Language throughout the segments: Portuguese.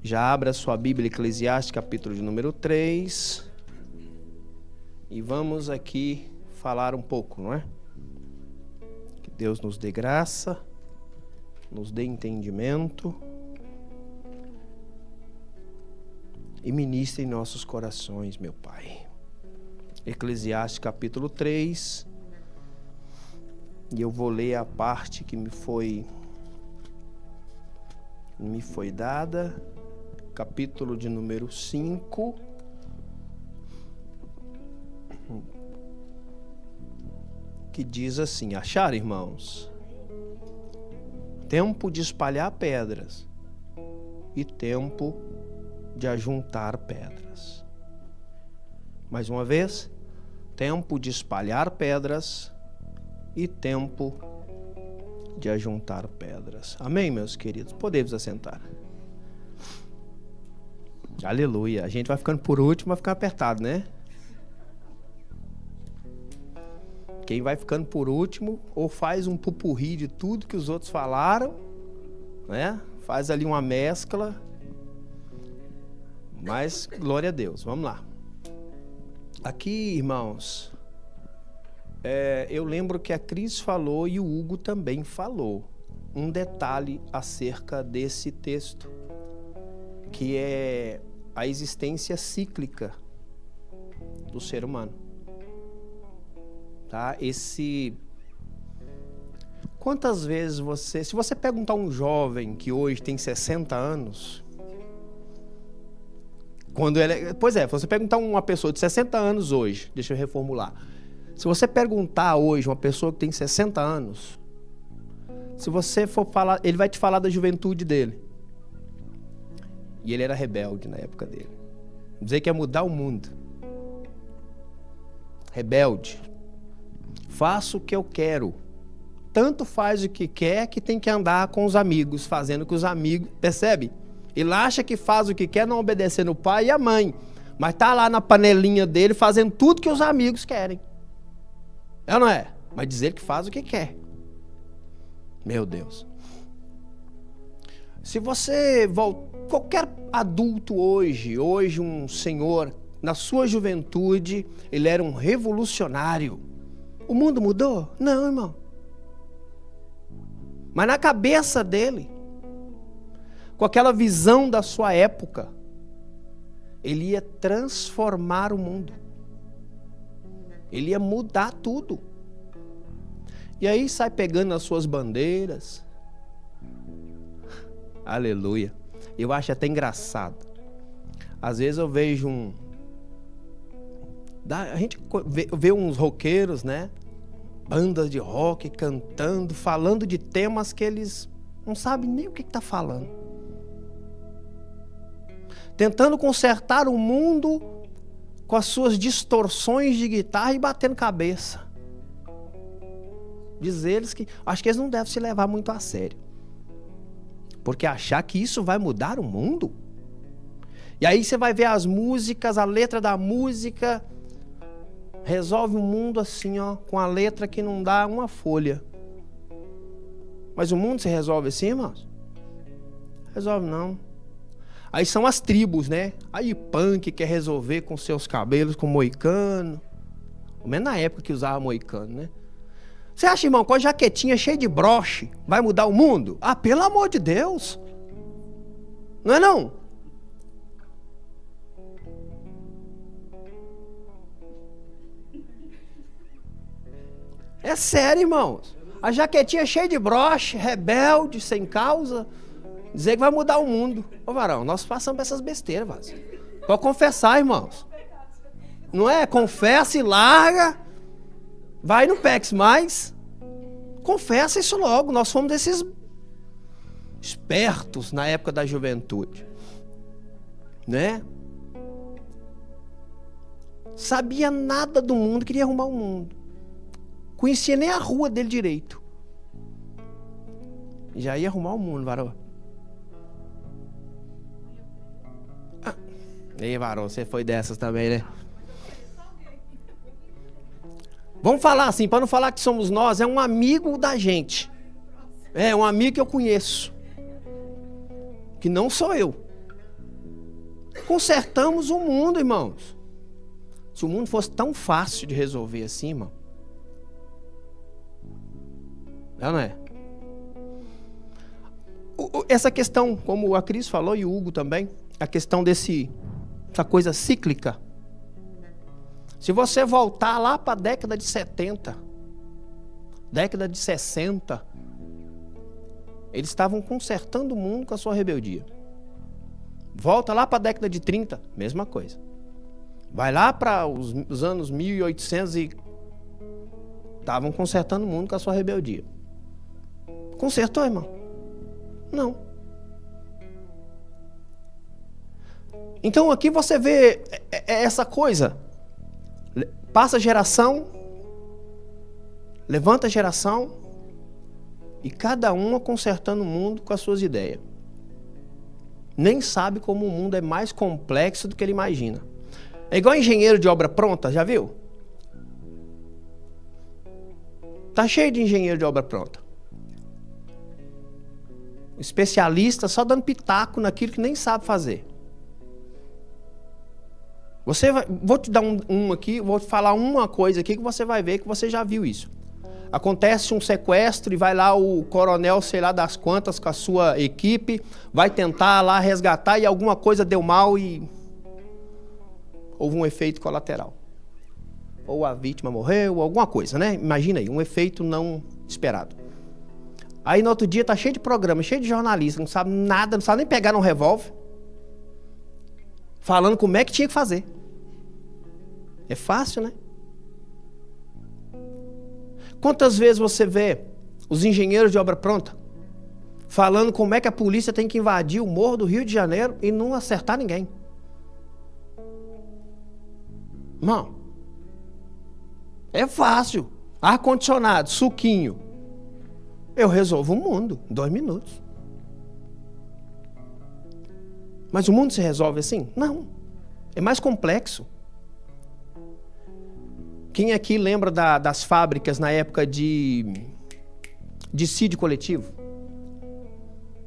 Já abra sua Bíblia, Eclesiastes, capítulo de número 3. E vamos aqui falar um pouco, não é? Que Deus nos dê graça, nos dê entendimento e ministre em nossos corações, meu Pai. Eclesiastes, capítulo 3. E eu vou ler a parte que me foi dada. Capítulo de número 5. Que diz assim: acharam, irmãos? Tempo de espalhar pedras e tempo de ajuntar pedras. Mais uma vez, tempo de espalhar pedras e tempo de ajuntar pedras. Amém, meus queridos? Podemos assentar. Aleluia. A gente vai ficando por último, vai ficar apertado, né? Quem vai ficando por último, ou faz um pupurri de tudo que os outros falaram, né? Faz ali uma mescla. Mas, glória a Deus. Vamos lá. Aqui, irmãos, eu lembro que a Cris falou e o Hugo também falou um detalhe acerca desse texto, que é a existência cíclica do ser humano. Tá? Quantas vezes se você perguntar a um jovem que hoje tem 60 anos, se você perguntar a uma pessoa de 60 anos hoje, deixa eu reformular. Se você perguntar hoje uma pessoa que tem 60 anos, se você for falar, ele vai te falar da juventude dele. E ele era rebelde na época dele. Dizer que ia mudar o mundo. Rebelde. Faço o que eu quero. Tanto faz o que quer que tem que andar com os amigos, fazendo que os amigos... Percebe? Ele acha que faz o que quer, não obedecendo o pai e a mãe. Mas tá lá na panelinha dele fazendo tudo que os amigos querem. É ou não é? Mas dizer que faz o que quer. Meu Deus. Se você qualquer adulto hoje um senhor, na sua juventude, ele era um revolucionário. O mundo mudou? Não, irmão. Mas na cabeça dele, com aquela visão da sua época, ele ia transformar o mundo. Ele ia mudar tudo. E aí sai pegando as suas bandeiras. Aleluia. Eu acho até engraçado. Às vezes eu vejo a gente vê uns roqueiros, né? Bandas de rock cantando, falando de temas que eles não sabem nem o que está falando. Tentando consertar o mundo com as suas distorções de guitarra e batendo cabeça. Diz eles que... Acho que eles não devem se levar muito a sério. Porque achar que isso vai mudar o mundo? E aí você vai ver as músicas, a letra da música... Resolve o mundo assim, ó, com a letra que não dá uma folha. Mas o mundo se resolve assim, irmãos? Resolve não. Aí são as tribos, né? Aí punk quer resolver com seus cabelos com moicano. Pelo menos na época que usava moicano, né? Você acha, irmão, com a jaquetinha cheia de broche, vai mudar o mundo? Ah, pelo amor de Deus! Não é não? É sério, irmãos. A jaquetinha cheia de broche, rebelde, sem causa, dizer que vai mudar o mundo. Ô varão, nós passamos por essas besteiras, Vaz. Pode confessar, irmãos. Não é? Confessa e larga. Vai no PEX mais. Confessa isso logo. Nós fomos desses espertos na época da juventude. Né? Sabia nada do mundo, queria arrumar o mundo. Conhecia nem a rua dele direito. Já ia arrumar o mundo, varão. Ei, varão, você foi dessas também, né? Vamos falar assim, para não falar que somos nós, é um amigo da gente. É um amigo que eu conheço. Que não sou eu. Consertamos o mundo, irmãos. Se o mundo fosse tão fácil de resolver assim, irmão. Não é? Essa questão, como a Cris falou e o Hugo também, a questão essa coisa cíclica. Se você voltar lá para a década de 70, década de 60, eles estavam consertando o mundo com a sua rebeldia. Volta lá para a década de 30, mesma coisa. Vai lá para os anos 1800 e estavam consertando o mundo com a sua rebeldia. Consertou, irmão? Não. Então aqui você vê essa coisa. Passa geração, levanta geração, e cada uma consertando o mundo com as suas ideias. Nem sabe como o mundo é mais complexo do que ele imagina. É igual engenheiro de obra pronta, já viu? Tá cheio de engenheiro de obra pronta. Especialista só dando pitaco naquilo que nem sabe fazer. Vou te dar um aqui, vou te falar uma coisa aqui que você vai ver que você já viu isso. Acontece um sequestro e vai lá o coronel, sei lá das quantas, com a sua equipe, vai tentar lá resgatar e alguma coisa deu mal e houve um efeito colateral. Ou a vítima morreu, ou alguma coisa, né? Imagina aí, um efeito não esperado. Aí no outro dia tá cheio de programa, cheio de jornalista, não sabe nada, não sabe nem pegar um revólver, falando como é que tinha que fazer. É fácil, né? Quantas vezes você vê os engenheiros de obra pronta falando como é que a polícia tem que invadir o morro do Rio de Janeiro e não acertar ninguém? Irmão, é fácil. Ar-condicionado, suquinho. Eu resolvo o mundo em 2 minutos. Mas o mundo se resolve assim? Não. É mais complexo. Quem aqui lembra das fábricas na época de dissídio coletivo?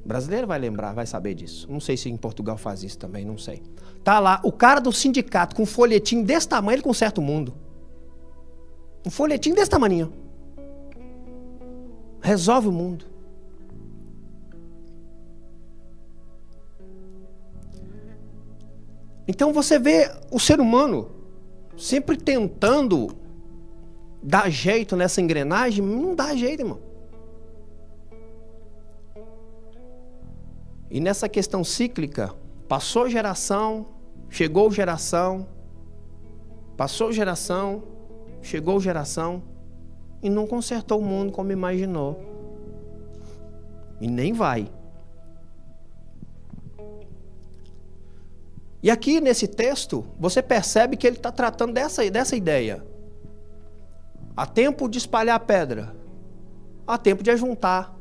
O brasileiro vai lembrar, vai saber disso. Não sei se em Portugal faz isso também, não sei. Tá lá, o cara do sindicato com um folhetim desse tamanho, ele conserta o mundo. Um folhetim desse tamanho. Resolve o mundo. Então você vê o ser humano sempre tentando dar jeito nessa engrenagem, não dá jeito, irmão. E nessa questão cíclica, passou geração, chegou geração, passou geração, chegou geração, e não consertou o mundo como imaginou. E nem vai. E aqui nesse texto, você percebe que ele está tratando dessa ideia. Há tempo de espalhar pedra. Há tempo de ajuntar.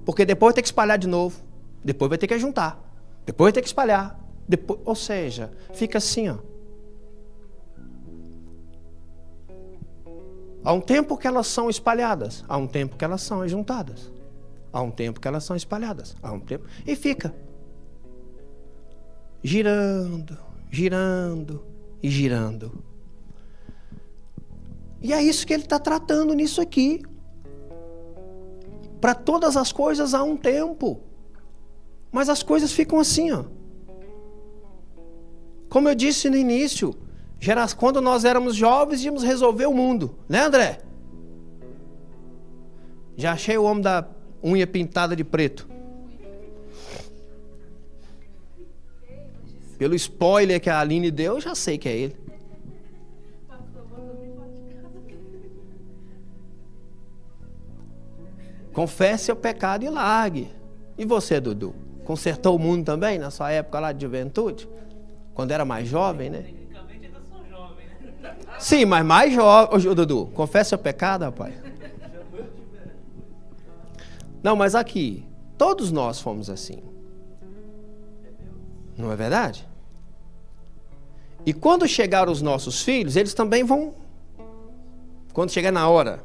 Porque depois vai ter que espalhar de novo. Depois vai ter que ajuntar. Depois vai ter que espalhar. Depois, ou seja, fica assim, ó. Há um tempo que elas são espalhadas. Há um tempo que elas são ajuntadas. Há um tempo que elas são espalhadas. Há um tempo. E fica. Girando, girando e girando. E é isso que ele está tratando nisso aqui. Para todas as coisas há um tempo. Mas as coisas ficam assim, ó. Como eu disse no início, quando nós éramos jovens, íamos resolver o mundo. Né, André? Já achei o homem da unha pintada de preto. Pelo spoiler que a Aline deu, eu já sei que é ele. Confesse o pecado e largue. E você, Dudu? Consertou o mundo também na sua época lá de juventude? Quando era mais jovem, né? Tecnicamente ainda sou jovem, né? Sim, mas mais jovem. Ô, Dudu, confesse o pecado, rapaz. Não, mas aqui, todos nós fomos assim. Não é verdade? E quando chegar os nossos filhos, eles também vão. Quando chegar na hora.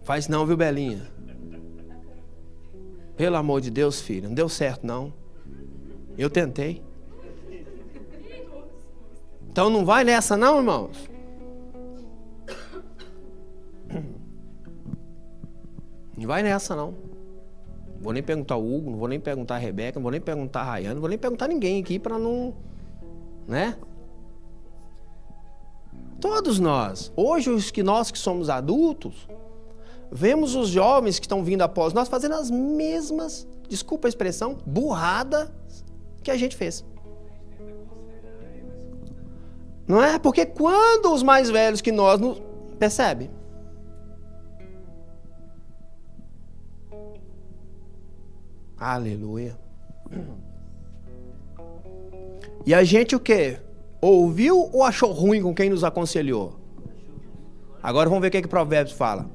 Faz não, viu, Belinha? Pelo amor de Deus, filho, não deu certo não. Eu tentei. Então não vai nessa não, irmãos. Não vai nessa não. Não vou nem perguntar o Hugo, não vou nem perguntar a Rebeca, não vou nem perguntar a Rayane, não vou nem perguntar ninguém aqui para não... Né? Todos nós. Hoje nós que somos adultos, vemos os jovens que estão vindo após nós fazendo as mesmas, desculpa a expressão, burrada que a gente fez. Não é? Porque quando os mais velhos que nós nos... Percebe? Aleluia. E a gente o quê? Ouviu ou achou ruim com quem nos aconselhou? Agora vamos ver o que Provérbios fala.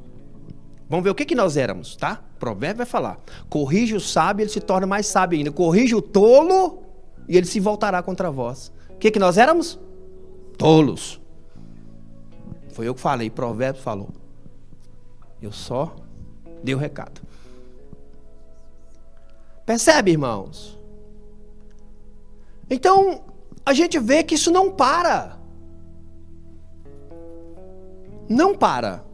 Vamos ver o que nós éramos, tá? Provérbios vai falar. Corrige o sábio, ele se torna mais sábio ainda. Corrige o tolo e ele se voltará contra vós. O que nós éramos? Tolos. Foi eu que falei, Provérbios falou. Eu só dei o recado. Percebe, irmãos? Então, a gente vê que isso não para. Não para.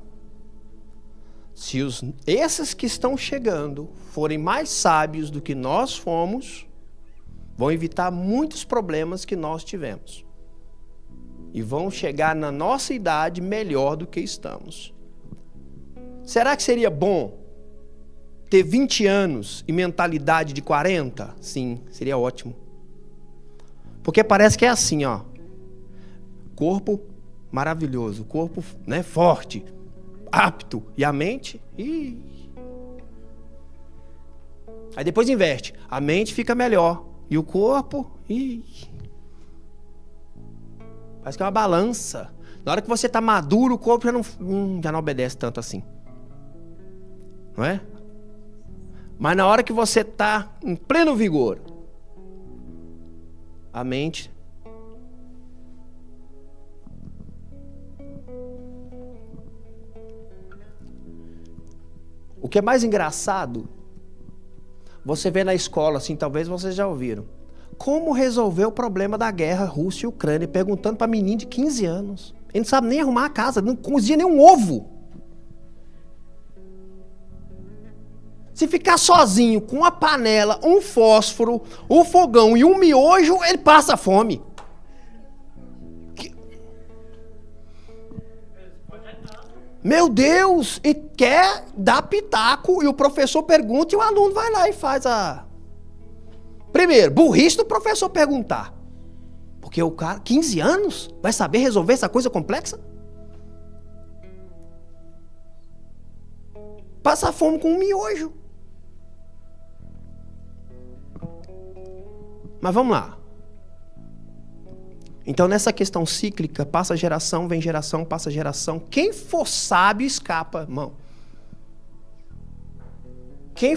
Se esses que estão chegando forem mais sábios do que nós fomos, vão evitar muitos problemas que nós tivemos. E vão chegar na nossa idade melhor do que estamos. Será que seria bom ter 20 anos e mentalidade de 40? Sim, seria ótimo. Porque parece que é assim, ó. Corpo maravilhoso, corpo, né, forte, apto. E a mente? Aí depois inverte. A mente fica melhor. E o corpo? Parece que é uma balança. Na hora que você está maduro, o corpo já não obedece tanto assim. Não é? Mas na hora que você está em pleno vigor, a mente... O que é mais engraçado, você vê na escola, assim, talvez vocês já ouviram, como resolver o problema da guerra Rússia e Ucrânia, perguntando para menino de 15 anos. Ele não sabe nem arrumar a casa, não cozinha nem um ovo. Se ficar sozinho com uma panela, um fósforo, um fogão e um miojo, ele passa fome. Meu Deus! E quer dar pitaco e o professor pergunta e o aluno vai lá e faz a... Primeiro, burrice do professor perguntar. Porque o cara, 15 anos, vai saber resolver essa coisa complexa? Passa fome com um miojo. Mas vamos lá. Então nessa questão cíclica, passa geração, vem geração, passa geração. Quem for sábio escapa, irmão. Quem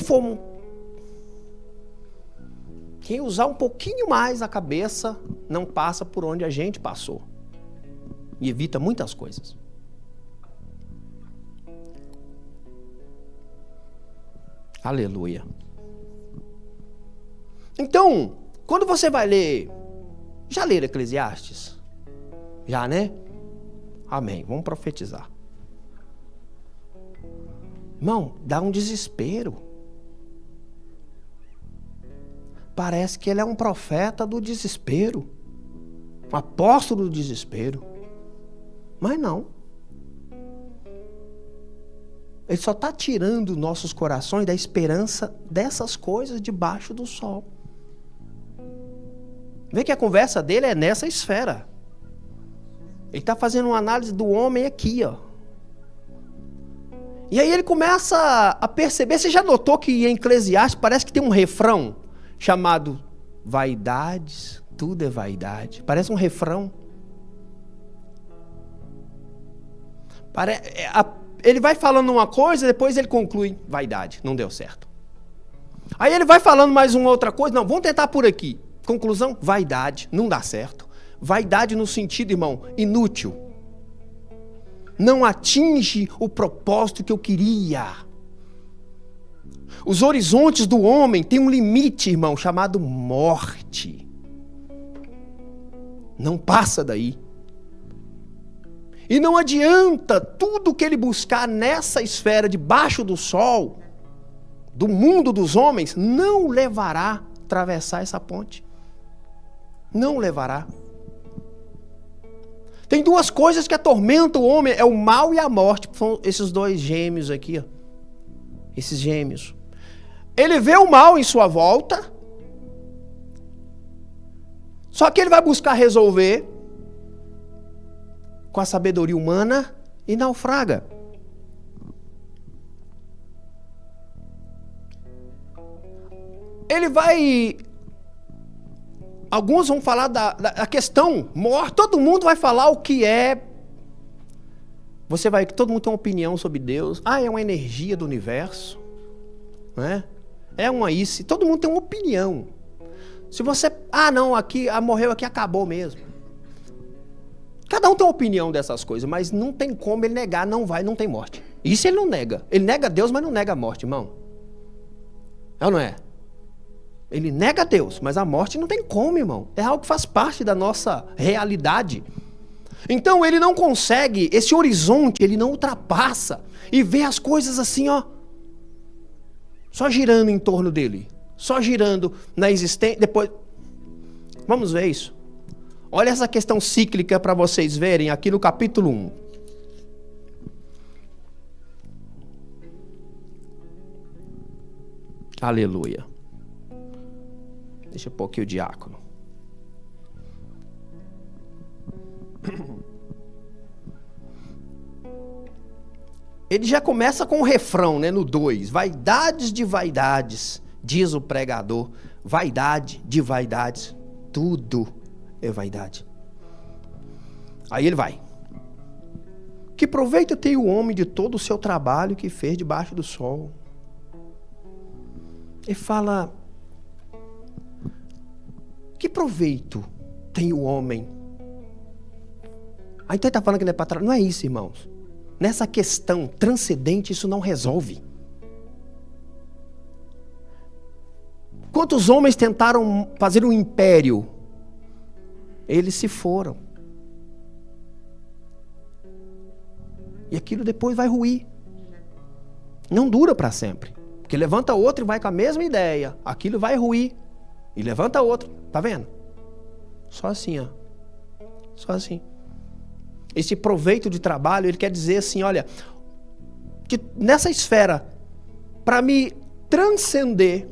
usar um pouquinho mais a cabeça, não passa por onde a gente passou. E evita muitas coisas. Aleluia. Então, quando você vai ler... Já leram Eclesiastes? Já, né? Amém. Vamos profetizar. Irmão, dá um desespero. Parece que ele é um profeta do desespero. Um apóstolo do desespero. Mas não. Ele só está tirando nossos corações da esperança dessas coisas debaixo do sol. Vê que a conversa dele é nessa esfera. Ele está fazendo uma análise do homem aqui, ó. E aí ele começa a perceber. Você já notou que em Eclesiastes parece que tem um refrão chamado vaidades, tudo é vaidade. Parece um refrão. Ele vai falando uma coisa, depois ele conclui, vaidade, não deu certo. Aí ele vai falando mais uma outra coisa, não, vamos tentar por aqui. Conclusão, vaidade, não dá certo. Vaidade no sentido, irmão, inútil. Não atinge o propósito que eu queria. Os horizontes do homem têm um limite, irmão, chamado morte. Não passa daí. E não adianta tudo que ele buscar nessa esfera debaixo do sol, do mundo dos homens, não levará a atravessar essa ponte. Não levará. Tem duas coisas que atormentam o homem, é o mal e a morte. São esses dois gêmeos aqui, ó. Esses gêmeos. Ele vê o mal em sua volta, só que ele vai buscar resolver com a sabedoria humana e naufraga. Ele vai... Alguns vão falar da questão morte, todo mundo vai falar o que é. Você vai, todo mundo tem uma opinião sobre Deus. Ah, é uma energia do universo, né? É uma isso, todo mundo tem uma opinião. Se você, não, aqui, morreu aqui, acabou mesmo. Cada um tem uma opinião dessas coisas, mas não tem como ele negar, não tem morte. Isso ele não nega. Ele nega Deus, mas não nega a morte, irmão. É ou não é? Ele nega Deus, mas a morte não tem como, irmão. É algo que faz parte da nossa realidade. Então ele não consegue, esse horizonte, ele não ultrapassa e vê as coisas assim, ó, só girando em torno dele, só girando na existência. Depois, vamos ver isso. Olha essa questão cíclica para vocês verem aqui no capítulo 1. Aleluia. Deixa eu pôr aqui o diácono. Ele já começa com o refrão, né, no 2. Vaidades de vaidades, diz o pregador. Vaidade de vaidades, tudo é vaidade. Aí ele vai. Que proveito tem o homem de todo o seu trabalho que fez debaixo do sol? Ele fala... Que proveito tem o homem? Aí então ele está falando que não é para trás. Não é isso, irmãos. Nessa questão transcendente, isso não resolve. Quantos homens tentaram fazer um império? Eles se foram. E aquilo depois vai ruir. Não dura para sempre. Porque levanta outro e vai com a mesma ideia. Aquilo vai ruir. E levanta outro. Tá vendo? Só assim, ó. Só assim. Esse proveito de trabalho, ele quer dizer assim, olha, que nessa esfera, para me transcender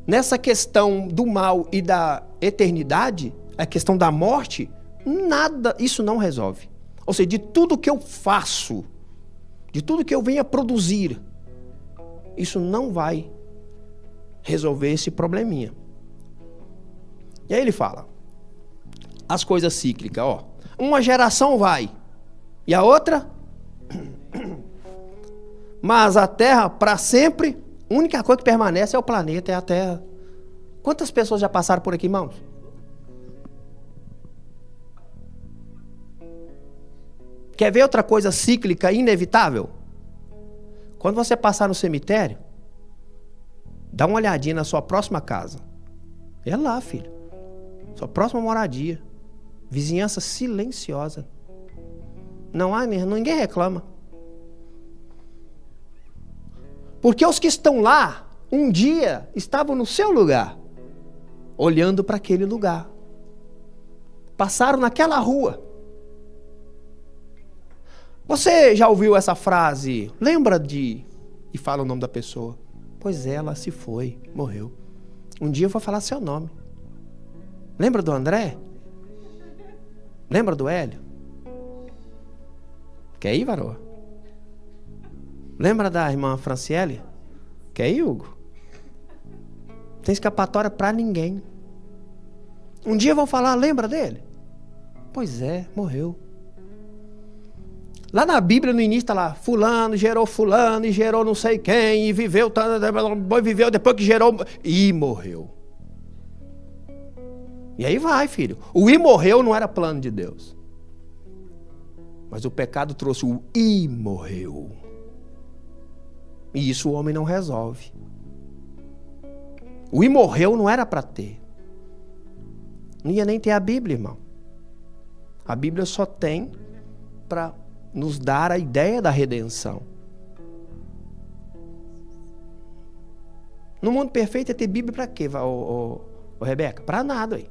nessa questão do mal e da eternidade, a questão da morte, nada, isso não resolve. Ou seja, de tudo que eu faço, de tudo que eu venho a produzir, isso não vai resolver esse probleminha. E aí ele fala, as coisas cíclicas, ó. Uma geração vai, e a outra? Mas a Terra, para sempre, a única coisa que permanece é o planeta, é a Terra. Quantas pessoas já passaram por aqui, irmãos? Quer ver outra coisa cíclica, inevitável? Quando você passar no cemitério, dá uma olhadinha na sua próxima casa. É lá, filho. Sua próxima moradia. Vizinhança silenciosa. Não há, ninguém reclama. Porque os que estão lá, um dia, estavam no seu lugar, olhando para aquele lugar. Passaram naquela rua. Você já ouviu essa frase? Lembra de... E fala o nome da pessoa. Pois é, ela se foi, morreu. Um dia eu vou falar seu nome. Lembra do André? Lembra do Hélio? Quer ir, Varô? Lembra da irmã Franciele? Quer ir, Hugo? Não tem escapatória pra ninguém. Um dia vão falar, lembra dele? Pois é, morreu. Lá na Bíblia, no início, está lá, fulano e gerou não sei quem, e viveu depois que gerou, e morreu. E aí vai, filho. O e morreu não era plano de Deus. Mas o pecado trouxe o e morreu. E isso o homem não resolve. O imorreu não era para ter. Não ia nem ter a Bíblia, irmão. A Bíblia só tem para nos dar a ideia da redenção. No mundo perfeito é ter Bíblia para quê, Rebeca? Para nada. Aí.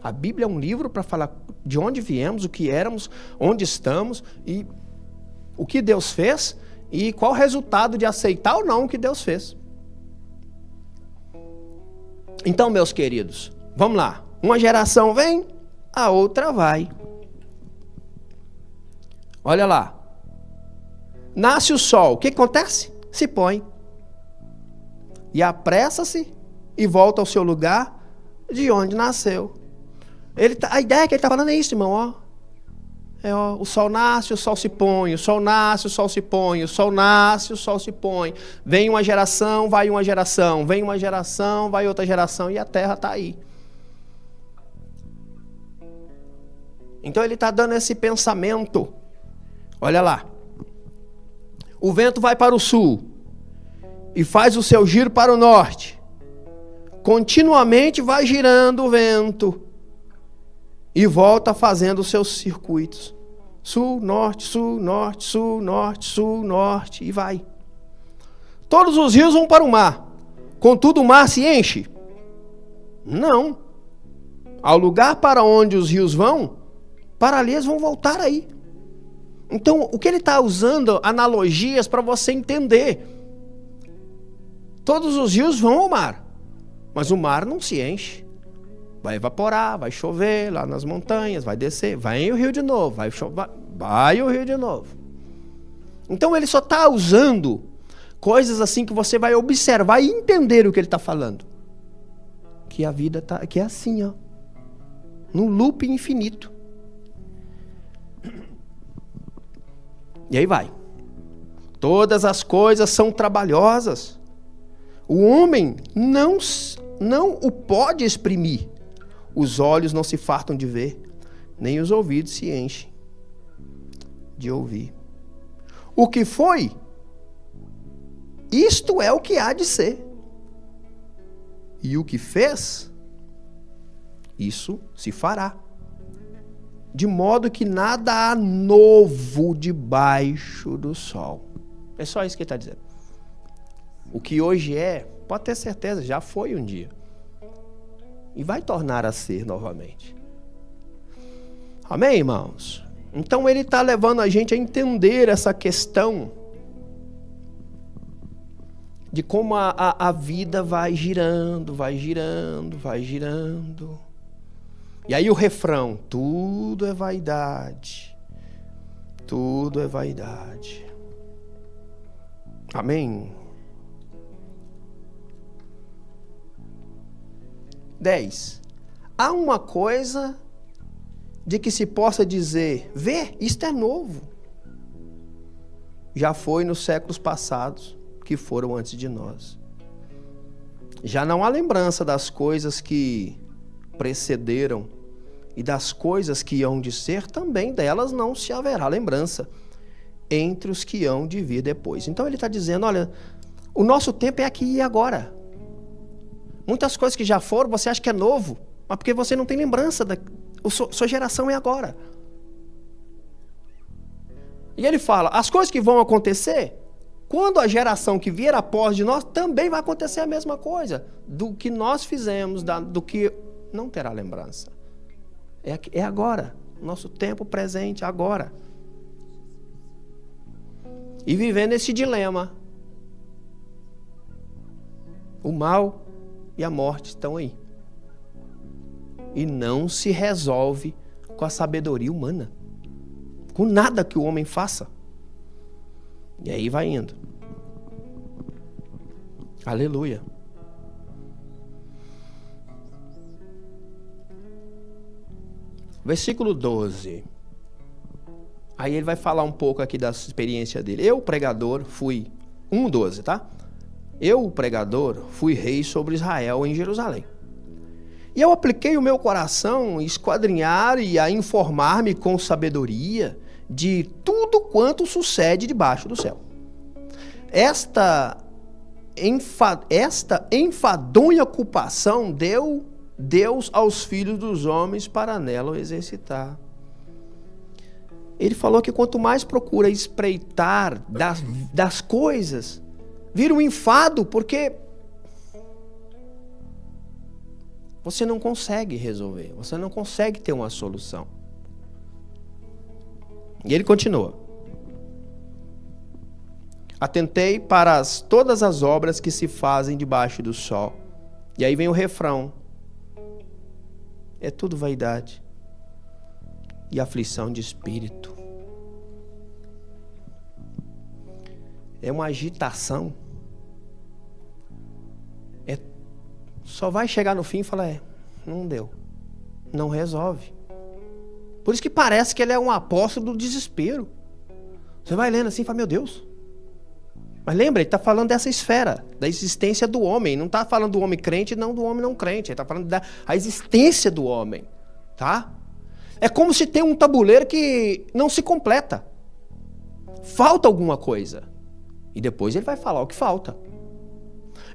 A Bíblia é um livro para falar de onde viemos, o que éramos, onde estamos e o que Deus fez e qual o resultado de aceitar ou não o que Deus fez. Então, meus queridos, vamos lá. Uma geração vem, a outra vai. Olha lá. Nasce o sol, o que acontece? Se põe. E apressa-se e volta ao seu lugar de onde nasceu. A ideia que ele está falando é isso, irmão. O sol nasce, o sol se põe. O sol nasce, o sol se põe. O sol nasce, o sol se põe. Vem uma geração, vai uma geração. Vem uma geração, vai outra geração. E a terra está aí. Então ele está dando esse pensamento. Olha lá. O vento vai para o sul e faz o seu giro para o norte. Continuamente vai girando o vento e volta fazendo os seus circuitos. Sul, norte, sul, norte, sul, norte, sul, norte, e vai. Todos os rios vão para o mar. Contudo, o mar se enche? Não. Ao lugar para onde os rios vão, para ali eles vão voltar aí. Então, o que ele está usando, analogias para você entender. Todos os rios vão ao mar, mas o mar não se enche. Vai evaporar, vai chover lá nas montanhas, vai descer, vai o rio de novo, vai o rio de novo. Então ele só está usando coisas assim que você vai observar e entender o que ele está falando. Que a vida que é assim, ó, num loop infinito. E aí vai. Todas as coisas são trabalhosas. O homem não o pode exprimir. Os olhos não se fartam de ver, nem os ouvidos se enchem de ouvir. O que foi, isto é o que há de ser. E o que fez, isso se fará. De modo que nada há novo debaixo do sol. É só isso que ele está dizendo. O que hoje é, pode ter certeza, já foi um dia. E vai tornar a ser novamente. Amém, irmãos? Então ele está levando a gente a entender essa questão de como a vida vai girando, vai girando, vai girando. E aí o refrão, tudo é vaidade, tudo é vaidade. Amém? 10. Há uma coisa de que se possa dizer, vê, isto é novo. Já foi nos séculos passados, que foram antes de nós. Já não há lembrança das coisas que precederam e das coisas que hão de ser, também delas não se haverá lembrança entre os que hão de vir depois. Então ele está dizendo, olha, o nosso tempo é aqui e agora. Muitas coisas que já foram, você acha que é novo, mas porque você não tem lembrança, sua geração é agora. E ele fala, as coisas que vão acontecer, quando a geração que vier após de nós, também vai acontecer a mesma coisa, do que nós fizemos, do que não terá lembrança. É agora, nosso tempo presente, agora. E vivendo esse dilema. O mal e a morte estão aí. E não se resolve com a sabedoria humana. Com nada que o homem faça. E aí vai indo. Aleluia. Versículo 12. Aí ele vai falar um pouco aqui da experiência dele. Eu, pregador, fui... 1:12, tá? Eu, pregador, fui rei sobre Israel em Jerusalém. E eu apliquei o meu coração a esquadrinhar e a informar-me com sabedoria de tudo quanto sucede debaixo do céu. esta enfadonha ocupação deu Deus aos filhos dos homens para nela o exercitar. Ele falou que quanto mais procura espreitar das coisas, vira um enfado, porque você não consegue resolver, você não consegue ter uma solução. E ele continua. Atentei para todas as obras que se fazem debaixo do sol. E aí vem o refrão. É tudo vaidade e aflição de espírito. É uma agitação. Só vai chegar no fim e falar, não deu. Não resolve. Por isso que parece que ele é um apóstolo do desespero. Você vai lendo assim e fala, meu Deus. Mas lembra, ele está falando dessa esfera, da existência do homem. Não está falando do homem crente, não do homem não crente. Ele está falando da existência do homem. Tá? É como se tem um tabuleiro que não se completa. Falta alguma coisa. E depois ele vai falar o que falta.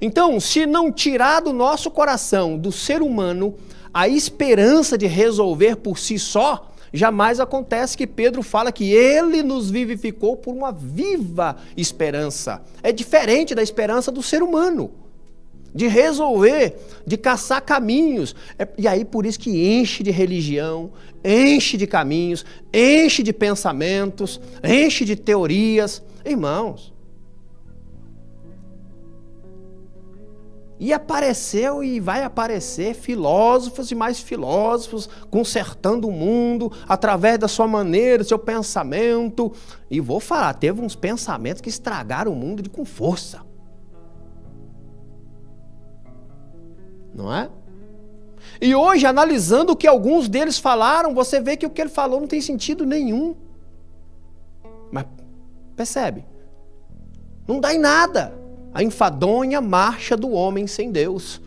Então, se não tirar do nosso coração, do ser humano, a esperança de resolver por si só, jamais acontece que Pedro fala que ele nos vivificou por uma viva esperança. É diferente da esperança do ser humano. De resolver, de caçar caminhos. E aí por isso que enche de religião, enche de caminhos, enche de pensamentos, enche de teorias. Irmãos, e apareceu e vai aparecer filósofos e mais filósofos consertando o mundo através da sua maneira, do seu pensamento. E vou falar, teve uns pensamentos que estragaram o mundo com força. Não é? E hoje, analisando o que alguns deles falaram, você vê que o que ele falou não tem sentido nenhum. Mas percebe? Não dá em nada. A enfadonha marcha do homem sem Deus.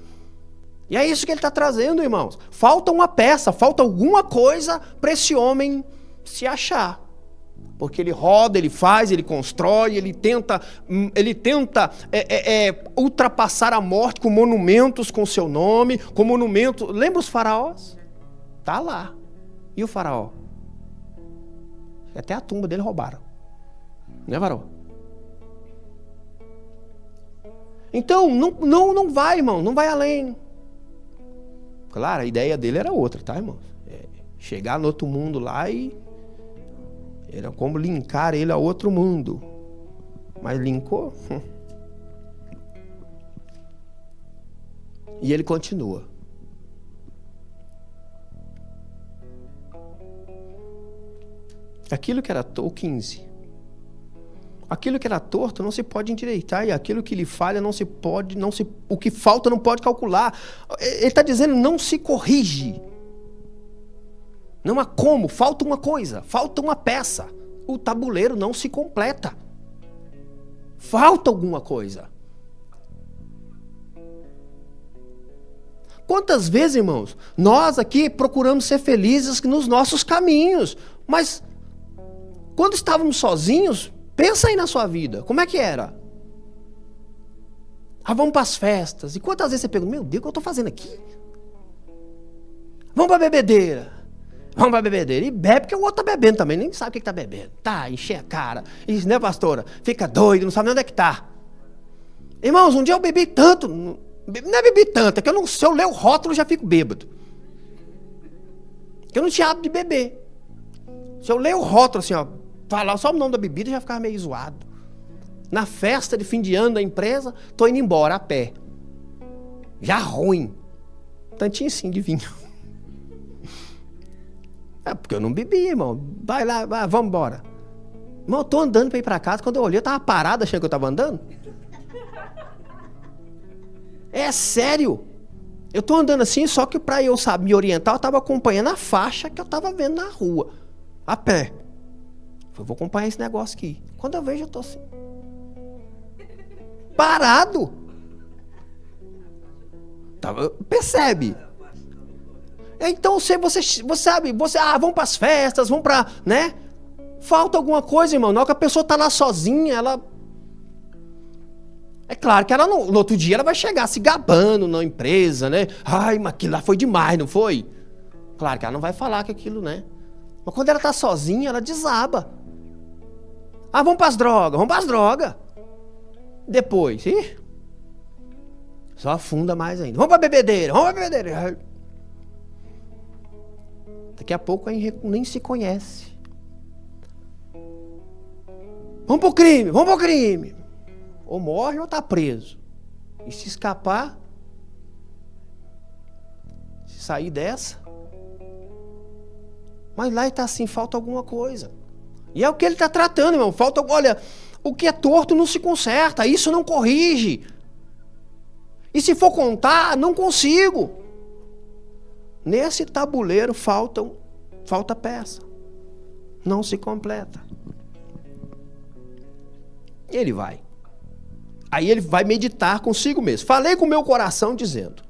E é isso que ele está trazendo, irmãos. Falta uma peça, falta alguma coisa para esse homem se achar. Porque ele roda, ele faz, ele constrói, ele tenta ultrapassar a morte com monumentos com seu nome, com monumentos. Lembra os faraós? Tá lá. E o faraó? Até a tumba dele roubaram. Né, varão? Então, não vai, irmão, não vai além. Claro, a ideia dele era outra, tá, irmão? Chegar no outro mundo lá e... Era como linkar ele a outro mundo. Mas linkou. E ele continua. Aquilo que era o 15. Aquilo que era torto não se pode endireitar, e aquilo que lhe falha o que falta não pode calcular. Ele está dizendo, não se corrige. Não há como, falta uma coisa, falta uma peça. O tabuleiro não se completa. Falta alguma coisa. Quantas vezes, irmãos, nós aqui procuramos ser felizes nos nossos caminhos, mas quando estávamos sozinhos, pensa aí na sua vida, como é que era? Vamos para as festas. E quantas vezes você pergunta, meu Deus, o que eu estou fazendo aqui? Vamos para a bebedeira. Vamos para a bebedeira. E bebe, porque o outro está bebendo também, nem sabe o que está bebendo. Tá, encher a cara. Isso, né, pastora? Fica doido, não sabe nem onde é que está. Irmãos, um dia eu bebi tanto. Não é bebi tanto, é que se eu ler o rótulo eu já fico bêbado. Porque eu não tinha hábito de beber. Se eu ler o rótulo assim, ó, falar só o nome da bebida, já ficava meio zoado. Na festa de fim de ano da empresa, tô indo embora a pé. Já ruim. Tantinho sim de vinho. Porque eu não bebi, irmão. Vai lá, vamos embora. Irmão, eu tô andando para ir para casa, quando eu olhei, eu tava parado, achando que eu tava andando. É sério. Eu tô andando assim, só que para eu saber me orientar, eu tava acompanhando a faixa que eu tava vendo na rua. A pé. Eu vou acompanhar esse negócio aqui. Quando eu vejo, eu tô assim. Parado. Percebe? Então você sabe, vamos para as festas, vamos para, né? Falta alguma coisa, irmão. Na hora que a pessoa tá lá sozinha, ela É claro que ela no outro dia ela vai chegar se gabando na empresa, né? Ai, mas aquilo lá foi demais, não foi? Claro que ela não vai falar que aquilo, né? Mas quando ela tá sozinha, ela desaba. Ah, vamos pras drogas. Depois, só afunda mais ainda. Vamos pra bebedeira. Daqui a pouco aí nem se conhece. Vamos pro crime. Ou morre ou tá preso. E se escapar, se sair dessa, mas lá ele tá assim, falta alguma coisa. E é o que ele tá tratando, irmão. Olha, o que é torto não se conserta, isso não corrige. E se for contar, não consigo. Nesse tabuleiro falta peça. Não se completa. Ele vai. Aí ele vai meditar consigo mesmo. Falei com o meu coração dizendo: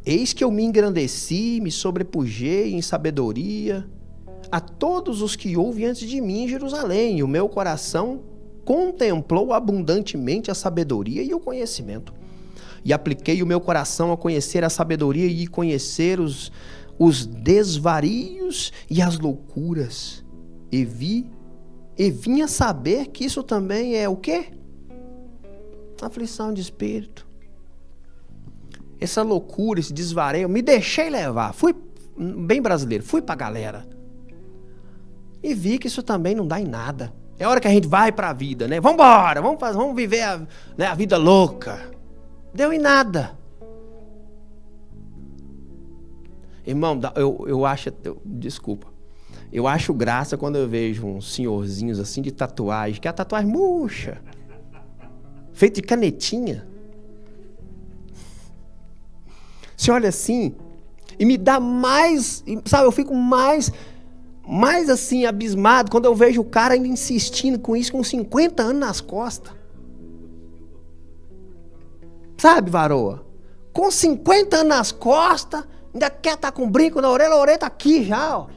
eis que eu me engrandeci, me sobrepujei em sabedoria a todos os que houve antes de mim em Jerusalém. E o meu coração contemplou abundantemente a sabedoria e o conhecimento. E apliquei o meu coração a conhecer a sabedoria e conhecer os desvarios e as loucuras. E vim a saber que isso também é o quê? Aflição de espírito. Essa loucura, esse desvario, me deixei levar. Fui, bem brasileiro, fui pra galera. E vi que isso também não dá em nada. É hora que a gente vai pra vida, né? Vambora, vamos viver a vida louca. Deu em nada. Irmão, eu acho... Desculpa. Eu acho graça quando eu vejo uns senhorzinhos assim de tatuagem, que é a tatuagem murcha. Feito de canetinha. Você olha assim e me dá mais... Sabe, eu fico mais assim, abismado quando eu vejo o cara ainda insistindo com isso com 50 anos nas costas. Sabe, varoa? Com 50 anos nas costas, ainda quer estar com brinco na orelha, a orelha tá aqui já, ó.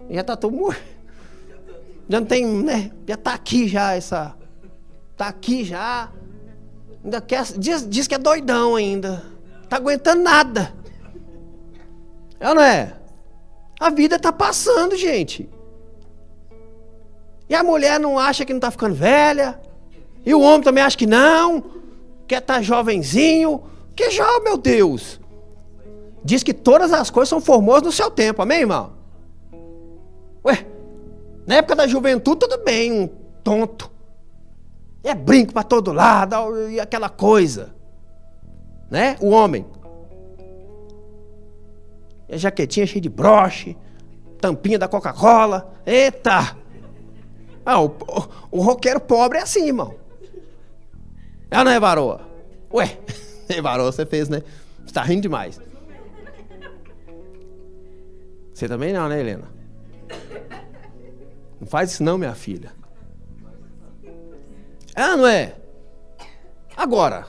Já tá todo mundo. Já não tem, né? Já tá aqui já essa... Tá aqui já. Ainda quer... Diz que é doidão ainda. Tá aguentando nada. É ou não é? A vida tá passando, gente. E a mulher não acha que não tá ficando velha. E o homem também acha que não. Quer tá jovenzinho. Que já, meu Deus. Diz que todas as coisas são formosas no seu tempo. Amém, irmão? Ué, na época da juventude, tudo bem, um tonto. É brinco pra todo lado, e aquela coisa. Né? O homem. E a jaquetinha cheia de broche, tampinha da Coca-Cola. Eita! Ah, o roqueiro pobre é assim, irmão. É ou não é, varoa? Ué, varoa, você fez, né? Você tá rindo demais. Você também não, né, Helena? Não faz isso não, minha filha. Ah, não é? Agora,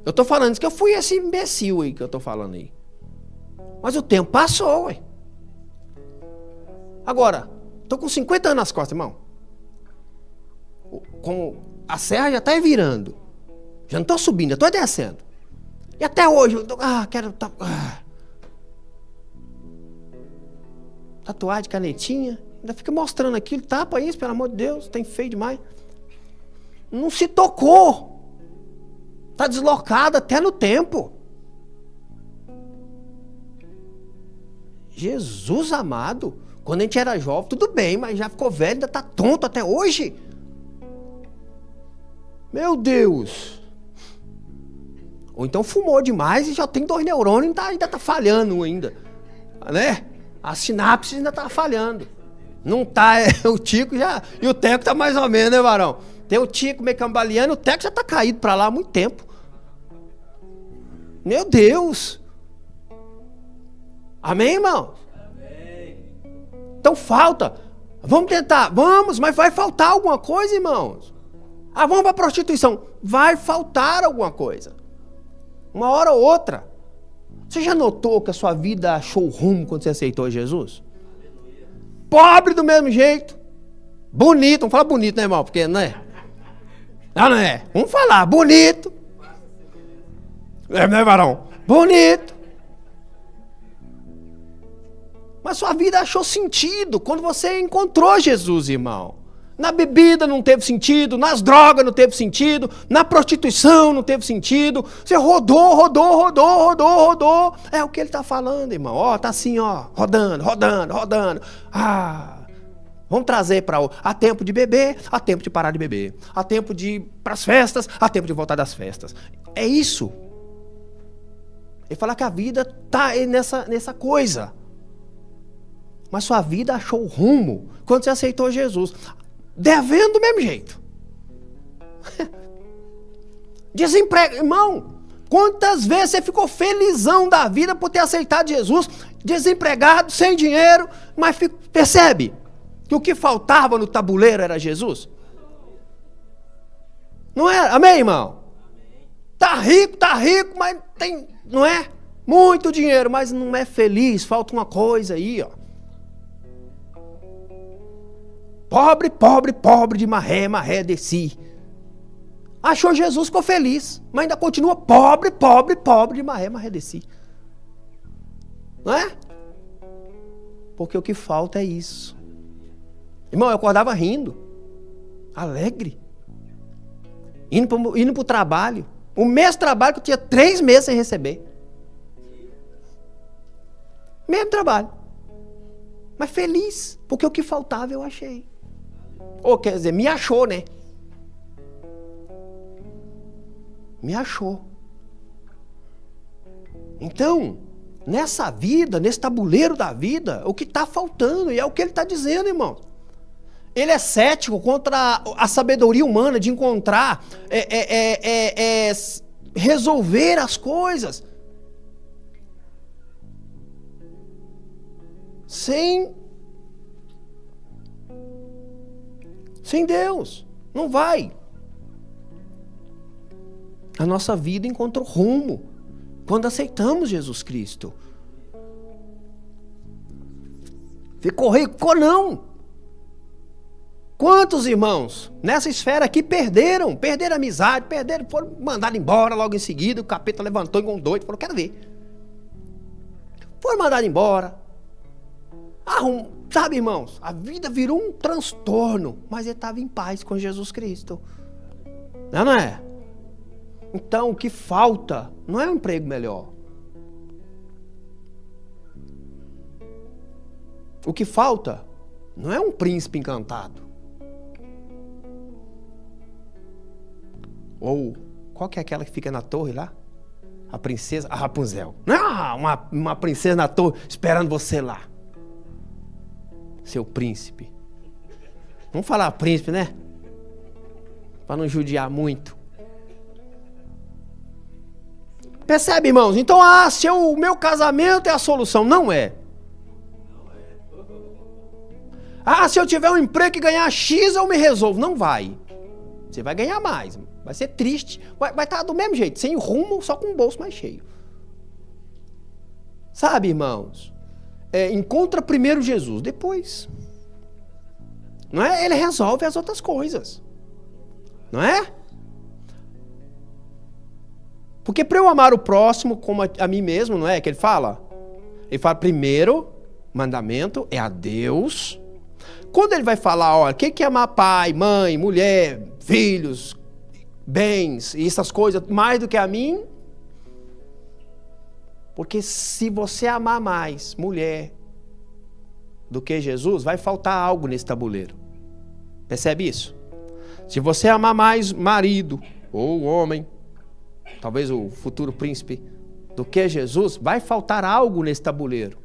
eu tô falando isso que eu fui esse imbecil aí que eu tô falando aí. Mas o tempo passou, ué. Agora, tô com 50 anos nas costas, irmão. Com a serra já tá virando. Já não tô subindo, já tô descendo. E até hoje, quero... Tatuagem, canetinha. Ainda fica mostrando aquilo. Tapa isso, pelo amor de Deus. Tem feio demais. Não se tocou. Tá deslocado até no tempo. Jesus amado. Quando a gente era jovem, tudo bem. Mas já ficou velho, ainda tá tonto até hoje. Meu Deus. Ou então fumou demais e já tem 2 neurônios e ainda tá falhando ainda. Né? A sinapse ainda tá falhando. Não tá, o Tico já... E o Teco tá mais ou menos, né, varão? Tem o Tico meio cambaleando, o Teco já tá caído pra lá há muito tempo. Meu Deus! Amém, irmão? Amém. Então falta. Vamos tentar. Vamos, mas vai faltar alguma coisa, irmãos. Ah, vamos pra prostituição. Vai faltar alguma coisa. Uma hora ou outra. Você já notou que a sua vida achou rumo quando você aceitou Jesus? Pobre do mesmo jeito. Bonito, não fala bonito, né, irmão? Porque, né? Não é? Vamos falar, bonito. Não é, varão? Bonito. Mas sua vida achou sentido quando você encontrou Jesus, irmão. Na bebida não teve sentido, nas drogas não teve sentido, na prostituição não teve sentido. Você rodou. É o que ele está falando, irmão. Ó, tá assim, ó, rodando. Vamos trazer para há tempo de beber, há tempo de parar de beber. Há tempo de ir para as festas, há tempo de voltar das festas. É isso. Ele fala que a vida está nessa coisa. Mas sua vida achou o rumo quando você aceitou Jesus. Devendo do mesmo jeito. Desemprego. Irmão, quantas vezes você ficou felizão da vida por ter aceitado Jesus, desempregado, sem dinheiro, mas percebe que o que faltava no tabuleiro era Jesus? Não é? Amém, irmão? Tá rico, mas tem, não é? Muito dinheiro, mas não é feliz, falta uma coisa aí, ó. Pobre de maré de si. Achou Jesus, ficou feliz, mas ainda continua pobre de maré de si. Não é? Porque o que falta é isso. Irmão, eu acordava rindo, alegre, indo para o trabalho. O mesmo trabalho que eu tinha 3 meses sem receber. Mesmo trabalho. Mas feliz, porque o que faltava eu achei. Ou quer dizer, me achou, né? Me achou. Então, nessa vida, nesse tabuleiro da vida, o que está faltando, e é o que ele está dizendo, irmão. Ele é cético contra a sabedoria humana de encontrar, resolver as coisas. Sem Deus. Não vai. A nossa vida encontrou rumo quando aceitamos Jesus Cristo. Ficou rico? Não. Quantos irmãos nessa esfera aqui perderam a amizade, foram mandados embora logo em seguida, o capeta levantou igual um doido, falou, quero ver. Foram mandados embora. Sabe, irmãos, a vida virou um transtorno, mas ele estava em paz com Jesus Cristo. Não é? Então, o que falta não é um emprego melhor. O que falta não é um príncipe encantado. Ou, qual que é aquela que fica na torre lá? A princesa, a Rapunzel. Não, uma princesa na torre esperando você lá. Seu príncipe. Vamos falar príncipe, né? Para não judiar muito. Percebe, irmãos? Então, se o meu casamento é a solução. Não é. Se eu tiver um emprego e ganhar X, eu me resolvo. Não vai. Você vai ganhar mais. Vai ser triste. Vai estar do mesmo jeito. Sem rumo, só com o bolso mais cheio. Sabe, irmãos? Encontra primeiro Jesus. Depois. Não é? Ele resolve as outras coisas. Não é? Porque para eu amar o próximo como a mim mesmo, não é? Que ele fala? Ele fala, primeiro mandamento é a Deus. Quando ele vai falar, ó, o que é amar pai, mãe, mulher, filhos, bens e essas coisas mais do que a mim? Porque se você amar mais mulher do que Jesus, vai faltar algo nesse tabuleiro. Percebe isso? Se você amar mais marido ou homem, talvez o futuro príncipe, do que Jesus, vai faltar algo nesse tabuleiro.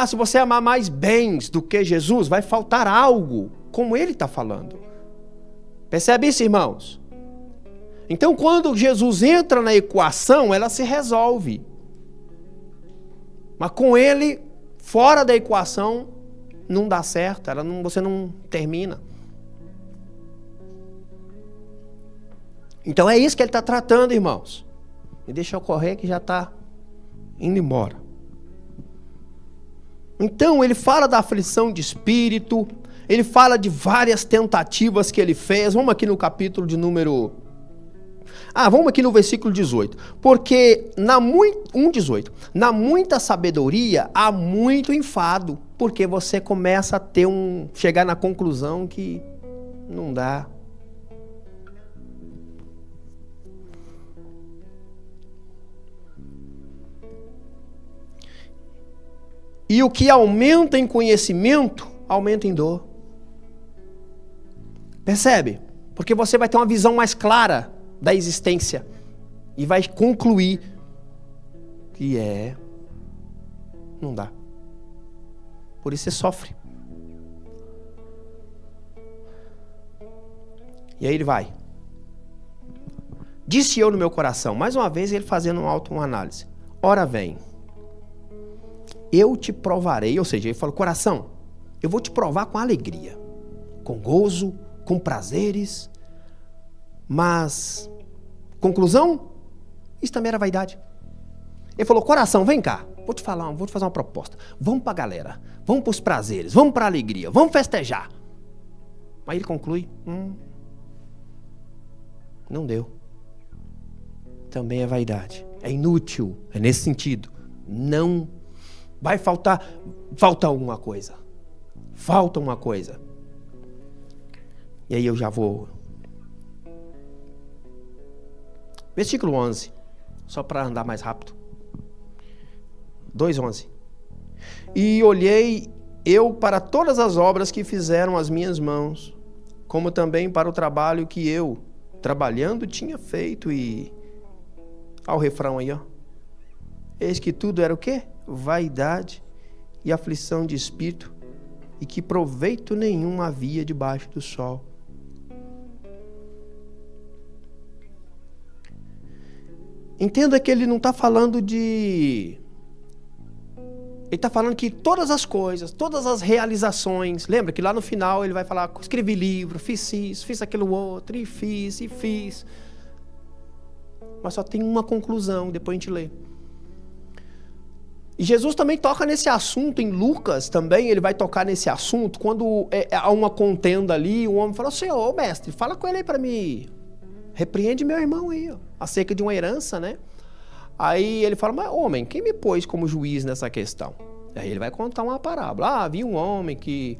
Se você amar mais bens do que Jesus, vai faltar algo, como ele está falando. Percebe isso, irmãos? Então, quando Jesus entra na equação, ela se resolve. Mas com ele, fora da equação, não dá certo, você não termina. Então é isso que ele está tratando, irmãos. Me deixa eu correr que já está indo embora. Então ele fala da aflição de espírito, ele fala de várias tentativas que ele fez. Vamos aqui no capítulo de número... vamos aqui no versículo 18. Porque 1,18. Na muita sabedoria há muito enfado. Porque você começa a chegar na conclusão que não dá. E o que aumenta em conhecimento, aumenta em dor. Percebe? Porque você vai ter uma visão mais clara da existência. E vai concluir que não dá. Por isso você sofre. E aí ele vai. Disse eu no meu coração, mais uma vez ele fazendo uma autoanálise. Ora vem. Eu te provarei, ou seja, ele falou, coração, eu vou te provar com alegria, com gozo, com prazeres, mas, conclusão, isso também era vaidade. Ele falou, coração, vem cá, vou te fazer uma proposta, vamos pra galera, vamos pros prazeres, vamos pra alegria, vamos festejar. Aí ele conclui, não deu. Também é vaidade, é inútil, é nesse sentido, não vai falta alguma coisa. Falta uma coisa. E aí eu já vou. Versículo 11. Só para andar mais rápido. 2:11. E olhei eu para todas as obras que fizeram as minhas mãos, como também para o trabalho que eu, trabalhando, tinha feito. E ao refrão aí, ó. Eis que tudo era o quê? Vaidade e aflição de espírito, e que proveito nenhum havia debaixo do sol. Entenda que ele não está falando de... Ele está falando que todas as coisas, todas as realizações... Lembra que lá no final ele vai falar, escrevi livro, fiz isso, fiz aquilo outro, e fiz. Mas só tem uma conclusão, depois a gente lê. E Jesus também toca nesse assunto, em Lucas também, ele vai tocar nesse assunto, quando há uma contenda ali, o homem fala, Senhor, mestre, fala com ele aí para mim, repreende meu irmão aí, ó, acerca de uma herança, né? Aí ele fala, mas homem, quem me pôs como juiz nessa questão? Aí ele vai contar uma parábola, havia um homem que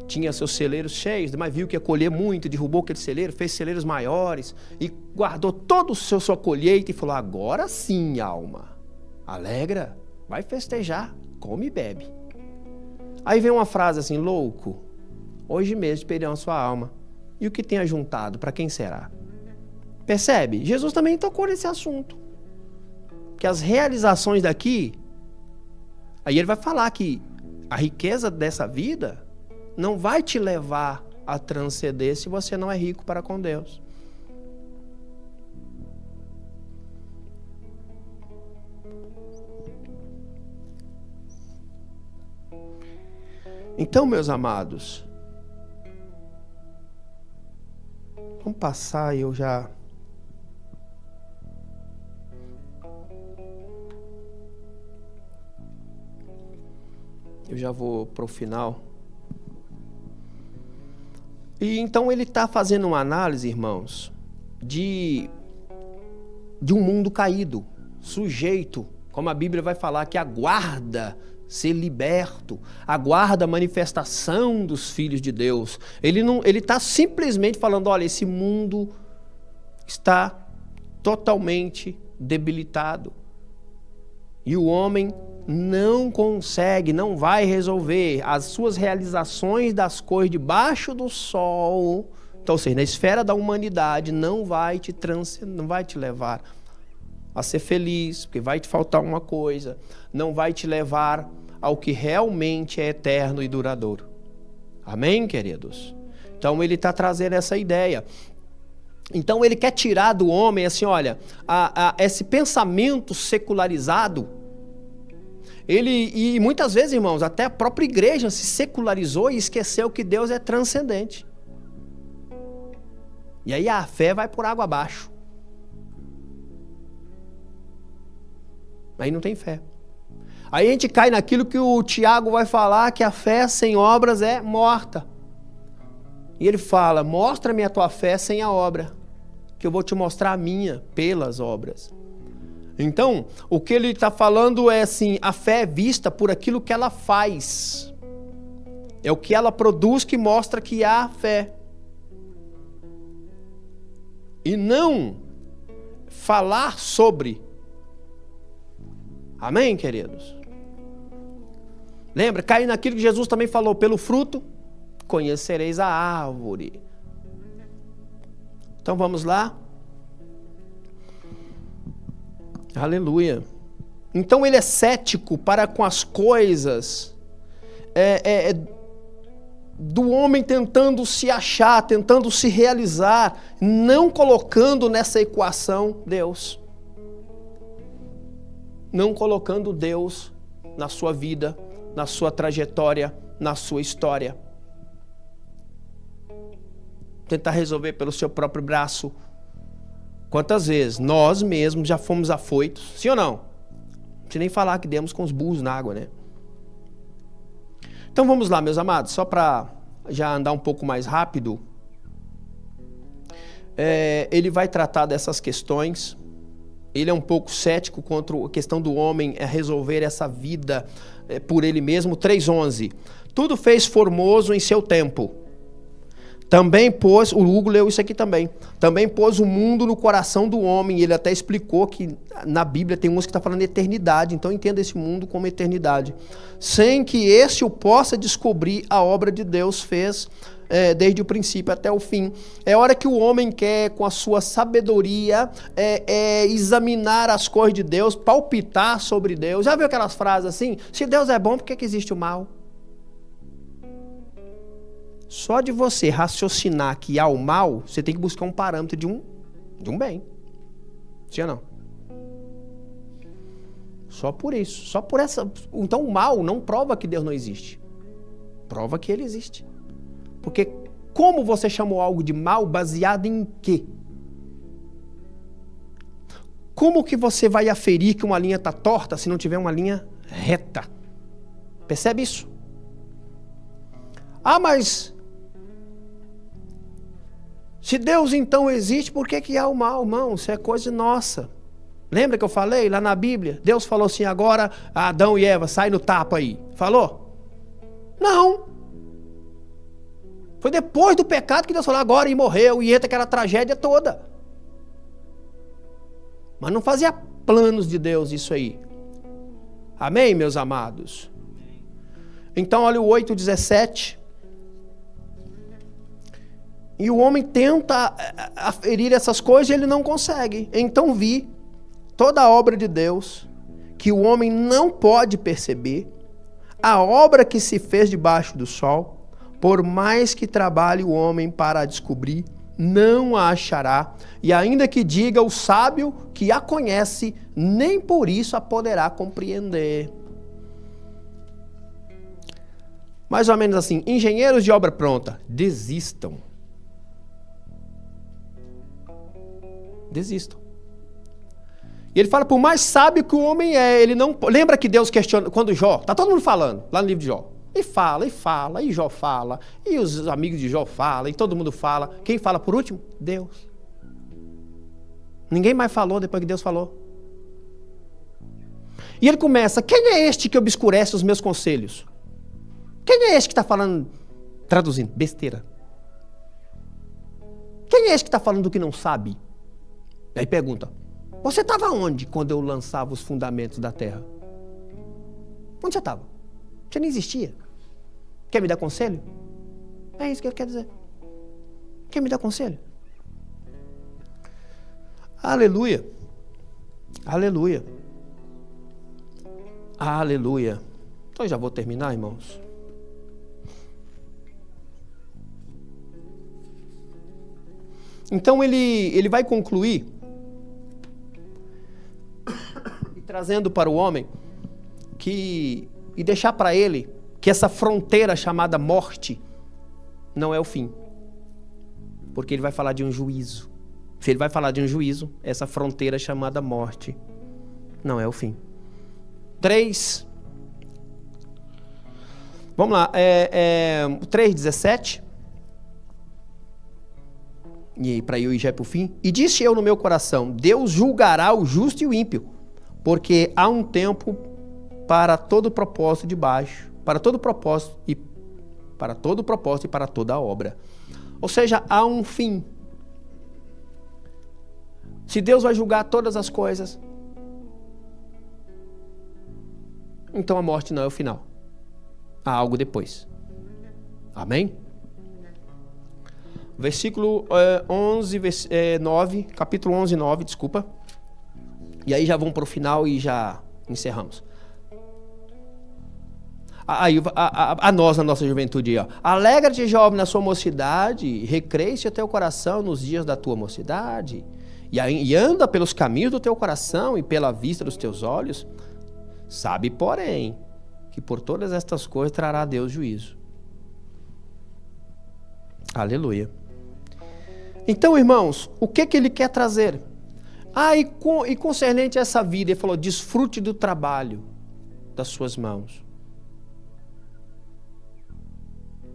tinha seus celeiros cheios, mas viu que ia colher muito, derrubou aquele celeiro, fez celeiros maiores, e guardou toda a sua colheita e falou, agora sim, alma, alegra, vai festejar, come e bebe. Aí vem uma frase assim, louco, hoje mesmo perderão a sua alma. E o que tem ajuntado, para quem será? Percebe? Jesus também tocou nesse assunto. Que as realizações daqui, aí ele vai falar que a riqueza dessa vida não vai te levar a transcender se você não é rico para com Deus. Então, meus amados, vamos passar e eu já vou para o final. E então ele está fazendo uma análise, irmãos, de um mundo caído, sujeito, como a Bíblia vai falar, que aguarda ser liberto, aguarda a manifestação dos filhos de Deus. Ele está simplesmente falando, olha, esse mundo está totalmente debilitado. E o homem não consegue, não vai resolver as suas realizações das coisas debaixo do sol. Então, ou seja, na esfera da humanidade, não vai te levar a ser feliz, porque vai te faltar uma coisa, não vai te levar ao que realmente é eterno e duradouro. Amém, queridos? Então ele está trazendo essa ideia. Então ele quer tirar do homem, assim, olha, esse pensamento secularizado. E muitas vezes, irmãos, até a própria igreja se secularizou e esqueceu que Deus é transcendente. E aí a fé vai por água abaixo. Aí não tem fé. Aí a gente cai naquilo que o Tiago vai falar, que a fé sem obras é morta. E ele fala, mostra-me a tua fé sem a obra, que eu vou te mostrar a minha pelas obras. Então, o que ele está falando é assim, a fé é vista por aquilo que ela faz. É o que ela produz que mostra que há fé. E não falar sobre. Amém, queridos? Lembra? Cair naquilo que Jesus também falou, pelo fruto conhecereis a árvore. Então vamos lá. Aleluia. Então ele é cético para com as coisas do homem tentando se achar, tentando se realizar, não colocando nessa equação Deus. Não colocando Deus na sua vida, na sua trajetória, na sua história. Tentar resolver pelo seu próprio braço. Quantas vezes nós mesmos já fomos afoitos, sim ou não? Não precisa nem falar que demos com os burros na água, né? Então vamos lá, meus amados, só para já andar um pouco mais rápido. Ele vai tratar dessas questões. Ele é um pouco cético contra a questão do homem resolver essa vida por ele mesmo. 3:11. Tudo fez formoso em seu tempo. Também pôs, o Hugo leu isso aqui também, também pôs o mundo no coração do homem. Ele até explicou que na Bíblia tem uns que está falando eternidade, então entenda esse mundo como eternidade. Sem que esse o possa descobrir, a obra de Deus fez desde o princípio até o fim. É hora que o homem quer, com a sua sabedoria, examinar as coisas de Deus, palpitar sobre Deus. Já viu aquelas frases assim? Se Deus é bom, por que existe o mal? Só de você raciocinar que há o mal, você tem que buscar um parâmetro de um bem. Sim ou não? Só por isso. Só por essa. Então o mal não prova que Deus não existe. Prova que ele existe. Porque como você chamou algo de mal baseado em quê? Como que você vai aferir que uma linha está torta se não tiver uma linha reta? Percebe isso? Ah, mas se Deus então existe, por que há o mal, irmão? Isso é coisa nossa. Lembra que eu falei lá na Bíblia? Deus falou assim, agora Adão e Eva, sai no tapa aí. Falou? Não. Foi depois do pecado que Deus falou agora e morreu e entra aquela tragédia toda. Mas não fazia planos de Deus isso aí. Amém, meus amados? Então olha o 8:17. E o homem tenta aferir essas coisas e ele não consegue. Então vi toda a obra de Deus, que o homem não pode perceber, a obra que se fez debaixo do sol, por mais que trabalhe o homem para a descobrir, não a achará, e ainda que diga o sábio que a conhece, nem por isso a poderá compreender. Mais ou menos assim, engenheiros de obra pronta, desistam. Desistam. E ele fala, por mais sábio que o homem ele não... Lembra que Deus questiona, quando Jó, tá todo mundo falando, lá no livro de Jó, e fala, e Jó fala, e os amigos de Jó falam, e todo mundo fala. Quem fala por último? Deus. Ninguém mais falou depois que Deus falou. E ele começa, quem é este que obscurece os meus conselhos? Quem é este que está falando, traduzindo, besteira? Quem é este que está falando do que não sabe? Aí pergunta, você estava onde quando eu lançava os fundamentos da terra? Onde você estava? Você nem existia. Quer me dar conselho? É isso que ele quer dizer. Quer me dar conselho? Aleluia. Aleluia. Aleluia. Então já vou terminar, irmãos. Então ele vai concluir e trazendo para o homem e deixar para ele que essa fronteira chamada morte não é o fim. Porque ele vai falar de um juízo. Se ele vai falar de um juízo, essa fronteira chamada morte não é o fim. 3. Vamos lá. 3:17. E para eu ir já para o fim. E disse eu no meu coração: Deus julgará o justo e o ímpio, porque há um tempo para todo propósito debaixo, para todo propósito e para toda obra. Ou seja, há um fim. Se Deus vai julgar todas as coisas, então a morte não é o final. Há algo depois. Amém? Versículo 9, capítulo 11, 9, desculpa. E aí já vamos para o final e já encerramos. Aí, a nós, na nossa juventude, ó. Alegra-te, jovem, na sua mocidade, recreia-se o teu coração nos dias da tua mocidade, e anda pelos caminhos do teu coração e pela vista dos teus olhos. Sabe, porém, que por todas estas coisas trará Deus juízo. Aleluia. Então, irmãos, o que ele quer trazer? E concernente a essa vida, ele falou: desfrute do trabalho das suas mãos.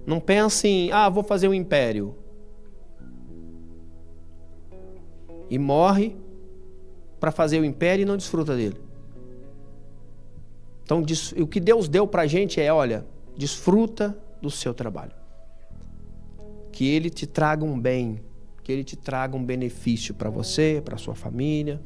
Não pense em, vou fazer um império. E morre para fazer o império e não desfruta dele. Então, o que Deus deu para a gente é, olha, desfruta do seu trabalho. Que ele te traga um bem, que ele te traga um benefício para você, para sua família.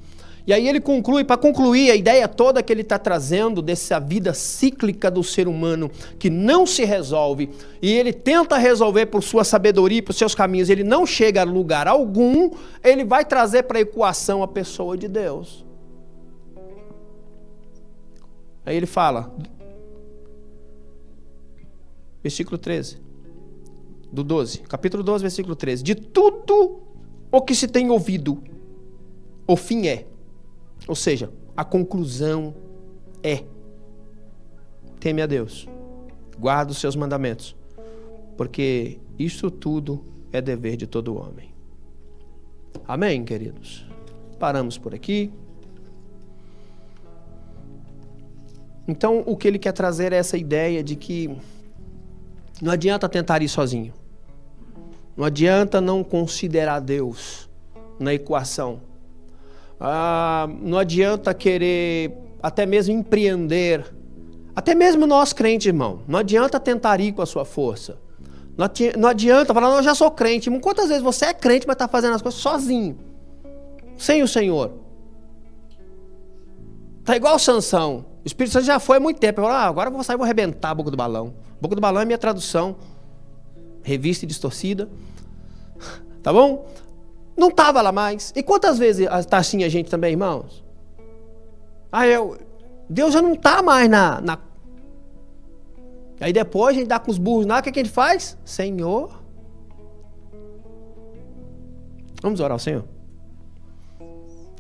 E aí ele conclui, para concluir a ideia toda que ele está trazendo dessa vida cíclica do ser humano, que não se resolve, e ele tenta resolver por sua sabedoria e por seus caminhos, ele não chega a lugar algum, ele vai trazer para a equação a pessoa de Deus. Aí ele fala, versículo 13, do 12, capítulo 12, versículo 13, de tudo o que se tem ouvido, o fim é. Ou seja, a conclusão é: teme a Deus, guarda os seus mandamentos, porque isso tudo é dever de todo homem. Amém, queridos? Paramos por aqui. Então, o que ele quer trazer é essa ideia de que não adianta tentar ir sozinho. Não adianta não considerar Deus na equação. Não adianta querer até mesmo empreender. Até mesmo nós crentes, irmão. Não adianta tentar ir com a sua força. Não adianta falar, não, eu já sou crente. Quantas vezes você é crente, mas está fazendo as coisas sozinho? Sem o Senhor. Tá igual Sansão. O Espírito Santo já foi há muito tempo. Ele falou, agora eu vou sair e vou arrebentar a boca do balão. A boca do balão é minha tradução. Revista e distorcida. Tá bom? Não estava lá mais. E quantas vezes está assim a gente também, irmãos? Deus já não está mais na... Aí depois a gente dá com os burros lá, o que a gente faz? Senhor. Vamos orar ao Senhor.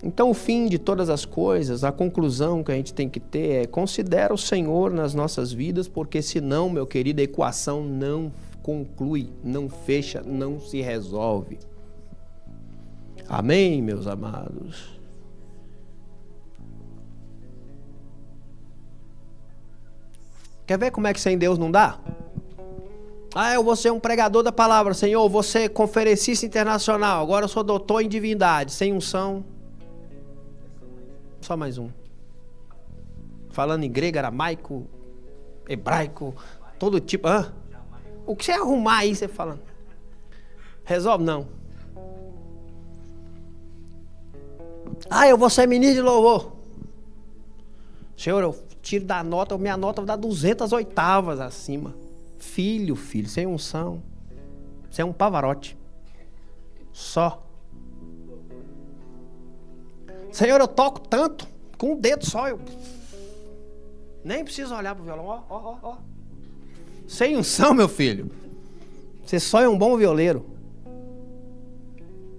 Então o fim de todas as coisas, a conclusão que a gente tem que ter é: considera o Senhor nas nossas vidas, porque senão, meu querido, a equação não conclui, não fecha, não se resolve. Amém, meus amados? Quer ver como é que sem Deus não dá? Eu vou ser um pregador da palavra. Senhor, vou ser conferencista internacional. Agora eu sou doutor em divindade. Sem unção. Só mais um. Falando em grego, aramaico, hebraico, todo tipo. O que você arrumar aí, você fala? Resolve? Não. Eu vou ser ministro de louvor. Senhor, eu tiro da nota, minha nota vai dar 200 oitavas acima. Filho, sem unção. Você é um Pavarotti. Só. Senhor, eu toco tanto, com um dedo só, eu nem preciso olhar pro violão, ó. Sem unção, meu filho. Você só é um bom violeiro.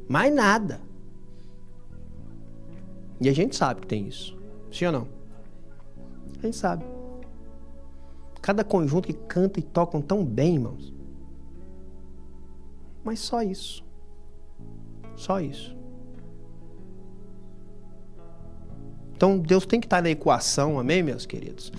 Mais nada. E a gente sabe que tem isso. Sim ou não? A gente sabe. Cada conjunto que canta e tocam tão bem, irmãos. Mas só isso. Só isso. Então Deus tem que estar na equação, amém, meus queridos?